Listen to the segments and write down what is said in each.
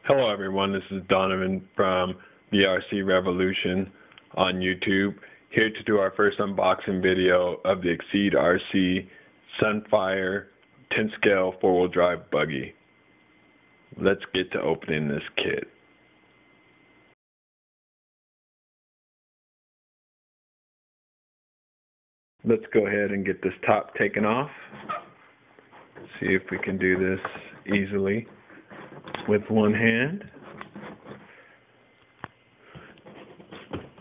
Hello everyone, this is Donovan from the RC Revolution on YouTube, here to do our first unboxing video of the Exeed-Rc Sunfire 10 scale 4-wheel drive buggy. Let's get to opening this kit. Let's go ahead and get this top taken off. See if we can do this easily with one hand.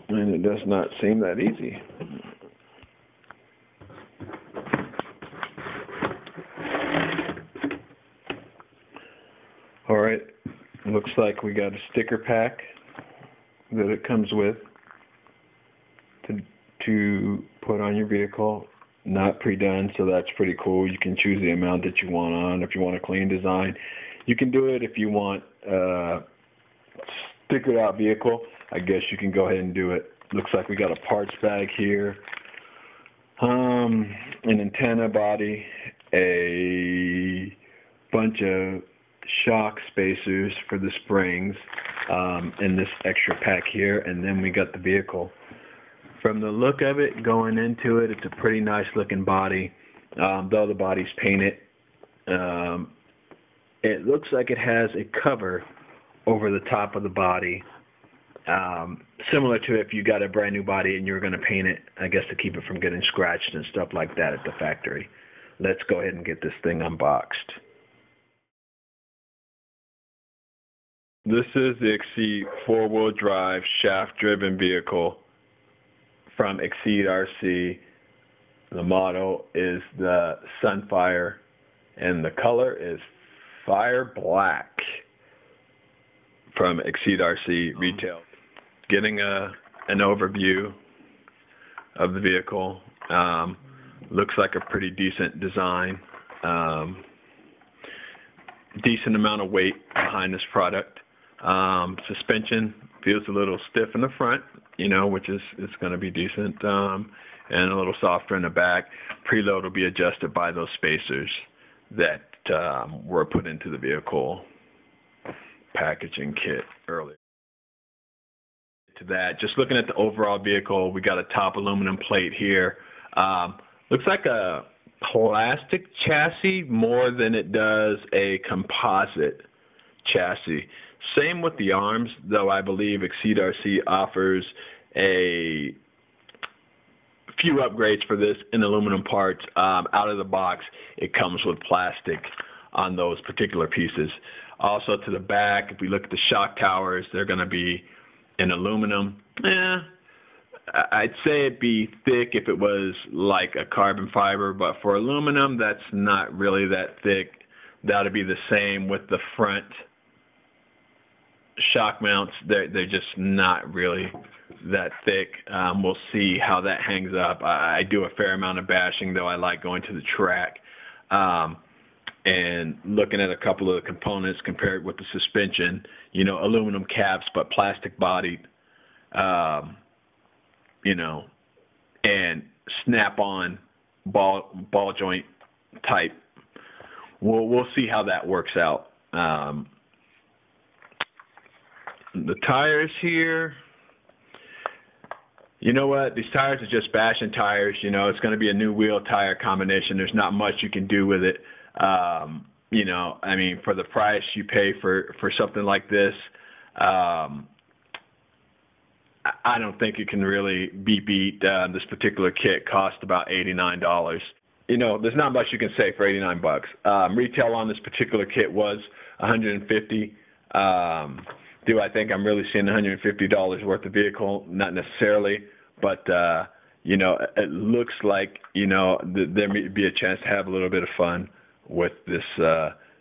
And it does not seem that easy. Alright, looks like we got a sticker pack that it comes with to put on your vehicle. Not pre-done, so that's pretty cool. You can choose the amount that you want on. If you want a clean design, you can do it. If you want stickered out vehicle, I guess you can go ahead and do it. Looks like we got a parts bag here, an antenna body, a bunch of shock spacers for the springs, and this extra pack here, and then we got the vehicle. From the look of it, going into it, it's a pretty nice looking body, though the body's painted. It looks like it has a cover over the top of the body, similar to if you got a brand new body and you were going to paint it, I guess to keep it from getting scratched and stuff like that at the factory. Let's go ahead and get this thing unboxed. This is the Exeed 4-wheel drive shaft-driven vehicle from Exeed-Rc. The model is the Sunfire, and the color is Fire Black from Exeed-Rc Retail. Getting an overview of the vehicle. Looks like a pretty decent design. Decent amount of weight behind this product. Suspension feels a little stiff in the front, which is going to be decent, and a little softer in the back. Preload will be adjusted by those spacers that were put into the vehicle packaging kit earlier. To that, just looking at the overall vehicle, we got a top aluminum plate here. Looks like a plastic chassis more than it does a composite chassis. Same with the arms, though I believe Exeed-Rc offers a few upgrades for this in aluminum parts. Out of the box, it comes with plastic on those particular pieces. Also to the back, if we look at the shock towers, they're going to be in aluminum. I'd say it'd be thick if it was like a carbon fiber, but for aluminum, that's not really that thick. That'll be the same with the front shock mounts. They're just not really that thick. We'll see how that hangs up. I do a fair amount of bashing, though I like going to the track and looking at a couple of the components compared with the suspension. Aluminum caps but plastic bodied, and snap-on ball joint type. We'll see how that works out. The tires here, you know what? These tires are just bashing tires. It's going to be a new wheel tire combination. There's not much you can do with it. For the price you pay for something like this, I don't think it can really be beat. This particular kit cost about $89. There's not much you can say for $89. Retail on this particular kit was $150. Do I think I'm really seeing $150 worth of vehicle? Not necessarily, but it looks like there may be a chance to have a little bit of fun with this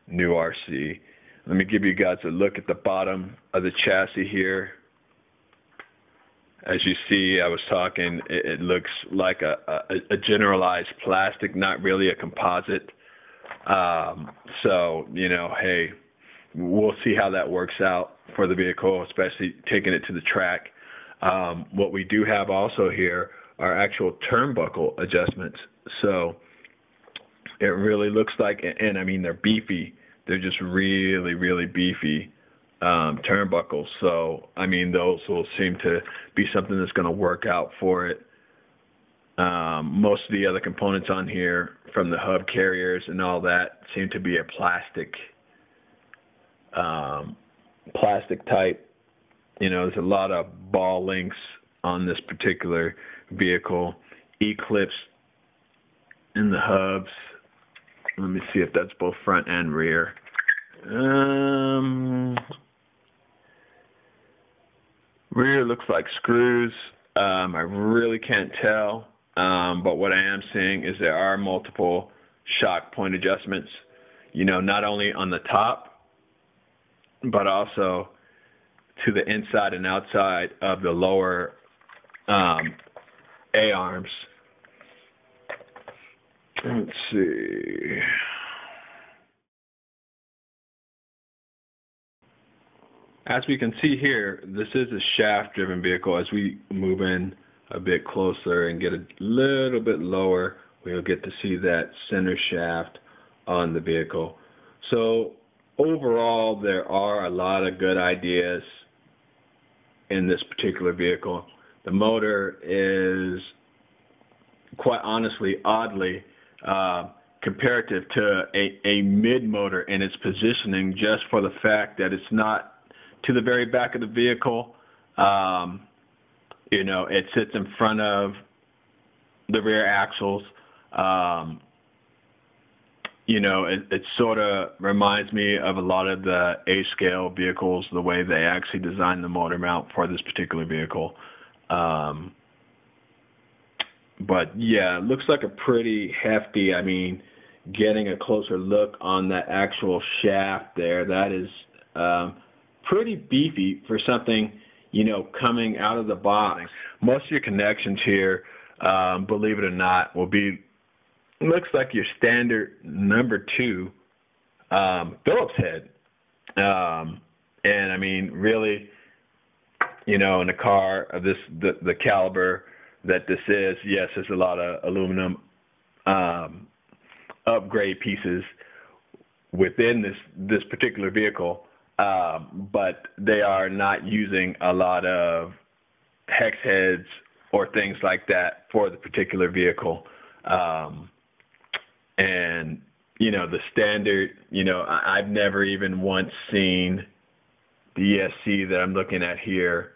new RC. Let me give you guys a look at the bottom of the chassis here. As you see, I was talking, it looks like a generalized plastic, not really a composite. Hey, we'll see how that works out for the vehicle, especially taking it to the track. What we do have also here are actual turnbuckle adjustments. So it really looks like, and I mean, they're beefy. They're just really, really beefy turnbuckles. So, I mean, those will seem to be something that's going to work out for it. Most of the other components on here, from the hub carriers and all that, seem to be a plastic type. You know, there's a lot of ball links on this particular vehicle. E-clips in the hubs. Let me see if that's both front and rear. Rear looks like screws. I really can't tell, but what I am seeing is there are multiple shock point adjustments, you know, not only on the top, but also to the inside and outside of the lower A-arms. Let's see. As we can see here, this is a shaft-driven vehicle. As we move in a bit closer and get a little bit lower, we'll get to see that center shaft on the vehicle. So overall, there are a lot of good ideas in this particular vehicle. The motor is, quite honestly, oddly, comparative to a mid-motor in its positioning, just for the fact that it's not to the very back of the vehicle. You know, it sits in front of the rear axles. You know, it sort of reminds me of a lot of the A-scale vehicles, the way they actually designed the motor mount for this particular vehicle. But yeah, it looks like a pretty hefty, I mean, getting a closer look on that actual shaft there, that is pretty beefy for something, you know, coming out of the box. Most of your connections here, believe it or not, will be, looks like your standard number 2 Phillips head. And I mean, really, you know, in a car of this, the caliber that this is, yes, there's a lot of aluminum upgrade pieces within this particular vehicle, but they are not using a lot of hex heads or things like that for the particular vehicle. And, you know, the standard, you know, I've never even once seen the ESC that I'm looking at here.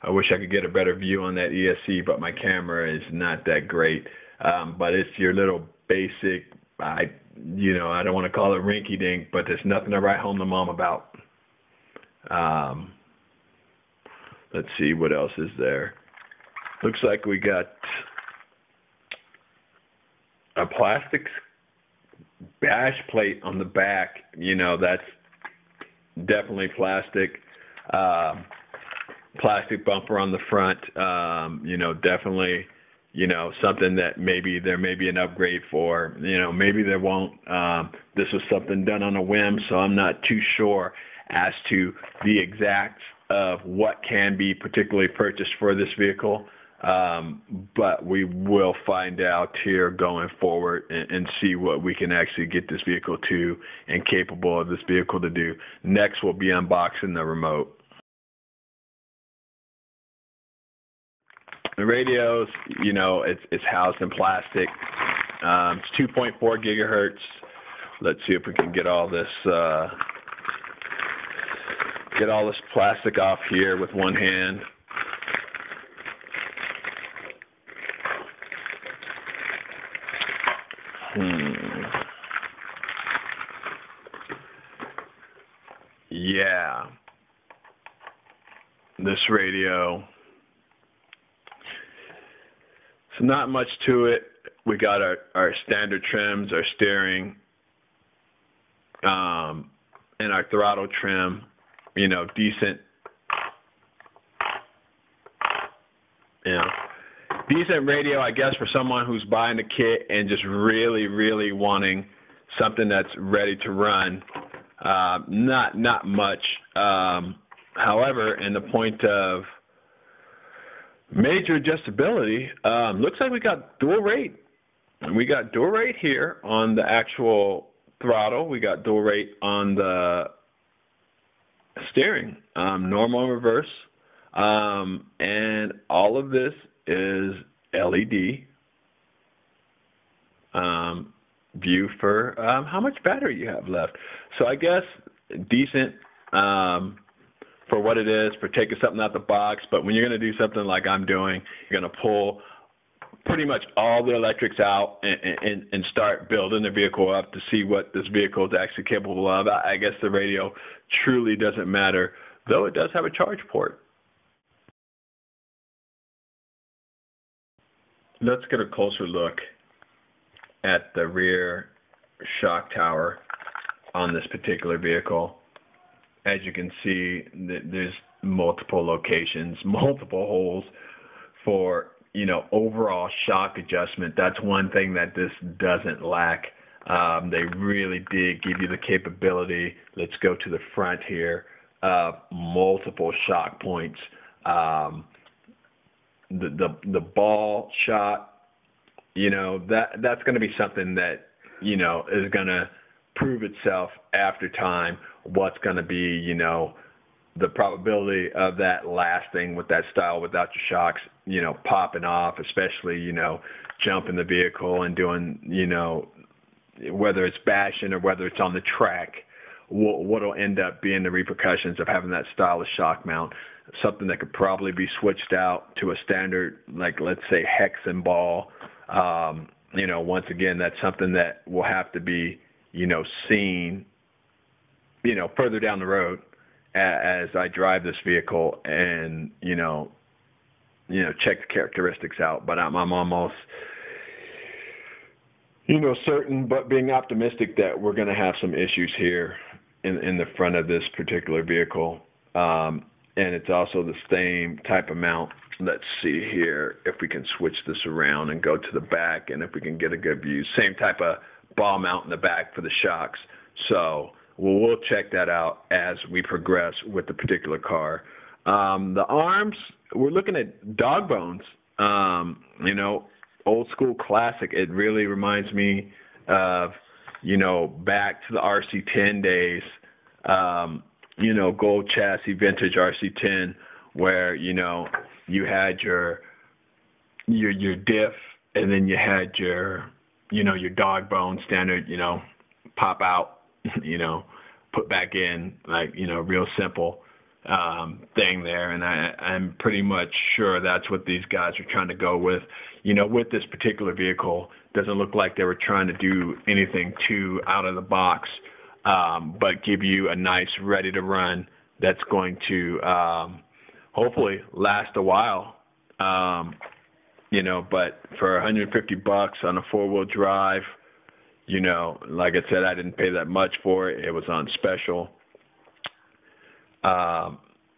I wish I could get a better view on that ESC, but my camera is not that great. But it's your little basic, you know, I don't want to call it rinky-dink, but there's nothing to write home to mom about. Let's see, what else is there? Looks like we got a plastic bash plate on the back. You know, that's definitely plastic. Plastic bumper on the front. You know, definitely, you know, something that there may be an upgrade for. You know, maybe there won't. This was something done on a whim, so I'm not too sure as to the exacts of what can be particularly purchased for this vehicle. But we will find out here going forward and see what we can actually get this vehicle to and capable of this vehicle to do. Next, we'll be unboxing the remote. The radios, you know, it's housed in plastic. It's 2.4 gigahertz. Let's see if we can get all this plastic off here with one hand. Yeah. This radio. So not much to it. We got our standard trims, our steering, and our throttle trim. You know, decent. You know, decent radio, I guess, for someone who's buying the kit and just really, really wanting something that's ready to run. Not much. However, in the point of major adjustability, looks like we got dual rate. We got dual rate here on the actual throttle. We got dual rate on the steering, normal and reverse, and all of this is LED. View for how much battery you have left. So I guess decent for what it is, for taking something out the box. But when you're going to do something like I'm doing, you're going to pull pretty much all the electrics out and start building the vehicle up to see what this vehicle is actually capable of. I guess the radio truly doesn't matter, though it does have a charge port. Let's get a closer look at the rear shock tower on this particular vehicle. As you can see, there's multiple locations, multiple holes for, you know, overall shock adjustment. That's one thing that this doesn't lack. They really did give you the capability. Let's go to the front here. Multiple shock points. The ball shot, you know, that's going to be something that, you know, is going to prove itself after time. What's going to be, you know, the probability of that lasting with that style without your shocks, you know, popping off, especially, you know, jumping the vehicle and doing, you know, whether it's bashing or whether it's on the track, what will end up being the repercussions of having that style of shock mount. Something that could probably be switched out to a standard, like let's say Hexen ball. You know, once again, that's something that will have to be, you know, seen, you know, further down the road as I drive this vehicle and, you know, check the characteristics out. But I'm almost, you know, certain, but being optimistic that we're going to have some issues here in the front of this particular vehicle. And it's also the same type of mount. Let's see here if we can switch this around and go to the back, and if we can get a good view. Same type of ball mount in the back for the shocks. So we'll check that out as we progress with the particular car. The arms, we're looking at dog bones. You know, old school classic. It really reminds me of, you know, back to the RC10 days. You know, gold chassis, vintage RC10, where, you know, you had your diff, and then you had your, you know, your dog bone standard, you know, pop out, you know, put back in, like, you know, real simple thing there. And I'm pretty much sure that's what these guys are trying to go with. You know, with this particular vehicle, doesn't look like they were trying to do anything too out of the box. But give you a nice ready to run that's going to hopefully last a while. You know, but for $150 on a 4-wheel drive, you know, like I said, I didn't pay that much for it. It was on special.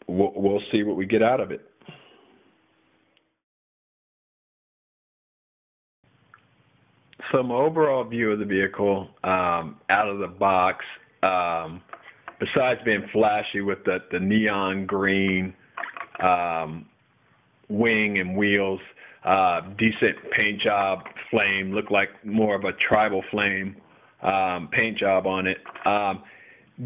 We'll see what we get out of it. Some overall view of the vehicle out of the box, besides being flashy with the neon green wing and wheels, decent paint job, flame, looked like more of a tribal flame paint job on it.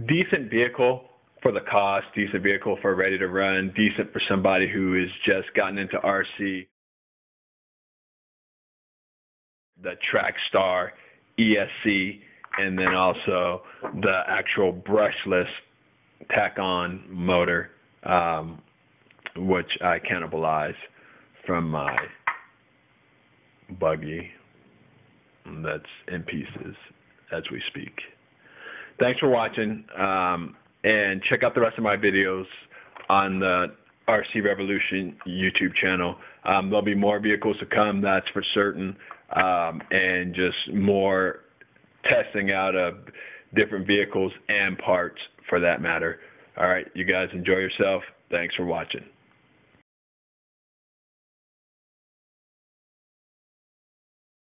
Decent vehicle for the cost, decent vehicle for ready to run, decent for somebody who has just gotten into RC. The Trackstar ESC, and then also the actual brushless tack-on motor, which I cannibalize from my buggy that's in pieces as we speak. Thanks for watching, and check out the rest of my videos on the RC Revolution YouTube channel. There'll be more vehicles to come, that's for certain. And just more testing out of different vehicles and parts for that matter. All right, you guys enjoy yourself. Thanks for watching.